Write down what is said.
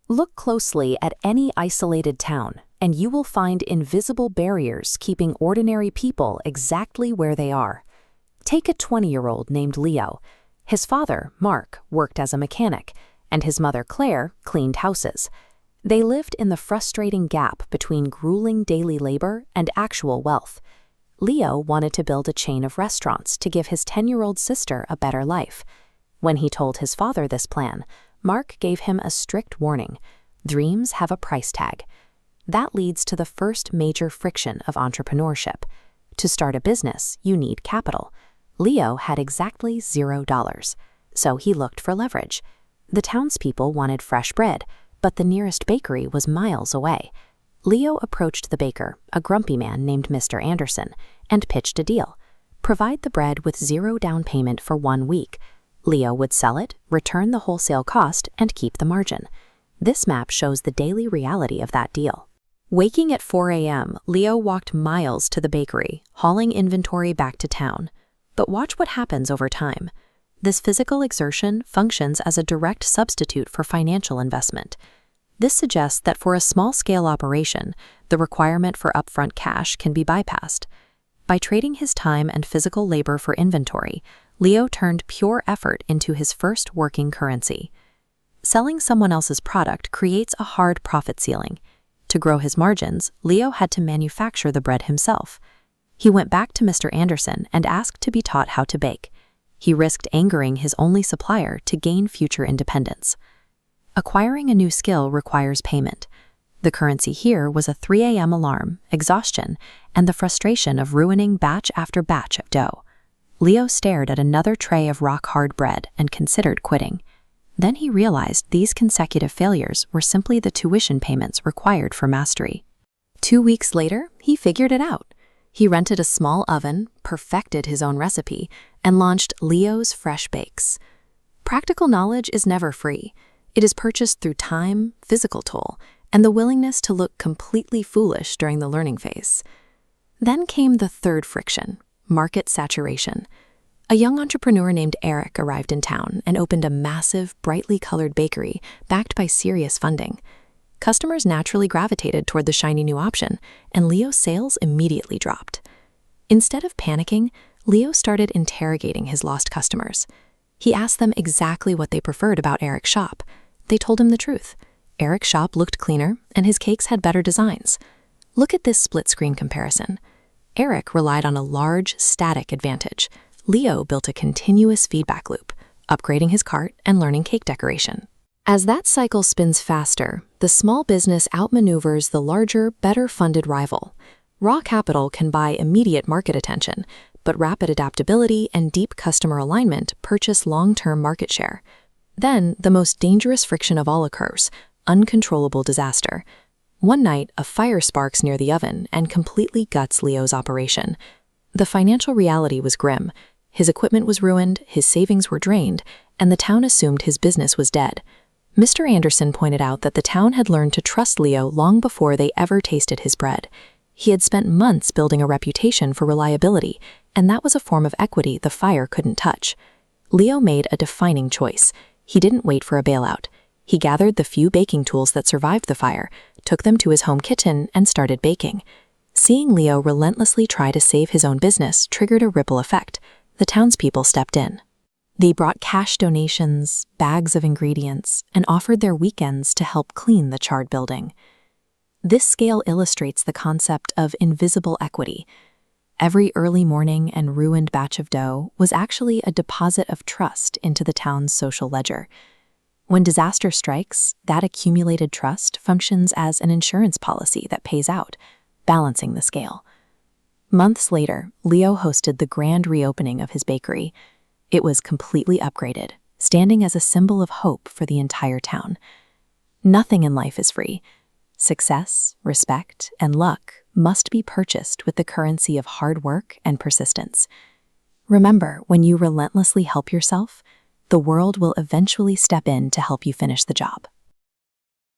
Look closely at any isolated town, and you will find invisible barriers keeping ordinary people exactly where they are. Take a 20-year-old named Leo. His father, Mark, worked as a mechanic, and his mother, Claire, cleaned houses. They lived in the frustrating gap between grueling daily labor and actual wealth. Leo wanted to build a chain of restaurants to give his 10-year-old sister a better life. When he told his father this plan, Mark gave him a strict warning: dreams have a price tag. That leads to the first major friction of entrepreneurship. To start a business, you need capital. Leo had exactly $0, so he looked for leverage. The townspeople wanted fresh bread, but the nearest bakery was miles away. Leo approached the baker, a grumpy man named Mr. Anderson, and pitched a deal. Provide the bread with $0 down payment for 1 week. Leo would sell it, return the wholesale cost, and keep the margin. This map shows the daily reality of that deal. Waking at 4 a.m., Leo walked miles to the bakery, hauling inventory back to town. But watch what happens over time. This physical exertion functions as a direct substitute for financial investment. This suggests that for a small-scale operation, the requirement for upfront cash can be bypassed. By trading his time and physical labor for inventory, Leo turned pure effort into his first working currency. Selling someone else's product creates a hard profit ceiling. To grow his margins, Leo had to manufacture the bread himself. He went back to Mr. Anderson and asked to be taught how to bake. He risked angering his only supplier to gain future independence. Acquiring a new skill requires payment. The currency here was a 3 a.m. alarm, exhaustion, and the frustration of ruining batch after batch of dough. Leo stared at another tray of rock-hard bread and considered quitting. Then he realized these consecutive failures were simply the tuition payments required for mastery. 2 weeks later, he figured it out. He rented a small oven, perfected his own recipe, and launched Leo's Fresh Bakes. Practical knowledge is never free. It is purchased through time, physical toll, and the willingness to look completely foolish during the learning phase. Then came the third friction: market saturation. A young entrepreneur named Eric arrived in town and opened a massive, brightly colored bakery backed by serious funding. Customers naturally gravitated toward the shiny new option, and Leo's sales immediately dropped. Instead of panicking, Leo started interrogating his lost customers. He asked them exactly what they preferred about Eric's shop. They told him the truth. Eric's shop looked cleaner, and his cakes had better designs. Look at this split-screen comparison. Eric relied on a large, static advantage. Leo built a continuous feedback loop, upgrading his cart and learning cake decoration. As that cycle spins faster, the small business outmaneuvers the larger, better-funded rival. Raw capital can buy immediate market attention, but rapid adaptability and deep customer alignment purchase long-term market share. Then, the most dangerous friction of all occurs: uncontrollable disaster. One night, a fire sparks near the oven and completely guts Leo's operation. The financial reality was grim. His equipment was ruined, his savings were drained, and the town assumed his business was dead. Mr. Anderson pointed out that the town had learned to trust Leo long before they ever tasted his bread. He had spent months building a reputation for reliability, and that was a form of equity the fire couldn't touch. Leo made a defining choice. He didn't wait for a bailout. He gathered the few baking tools that survived the fire, took them to his home kitchen, and started baking. Seeing Leo relentlessly try to save his own business triggered a ripple effect. The townspeople stepped in. They brought cash donations, bags of ingredients, and offered their weekends to help clean the charred building. This scale illustrates the concept of invisible equity. Every early morning and ruined batch of dough was actually a deposit of trust into the town's social ledger. When disaster strikes, that accumulated trust functions as an insurance policy that pays out, balancing the scale. Months later, Leo hosted the grand reopening of his bakery. It was completely upgraded, standing as a symbol of hope for the entire town. Nothing in life is free. Success, respect, and luck must be purchased with the currency of hard work and persistence. Remember, when you relentlessly help yourself, the world will eventually step in to help you finish the job.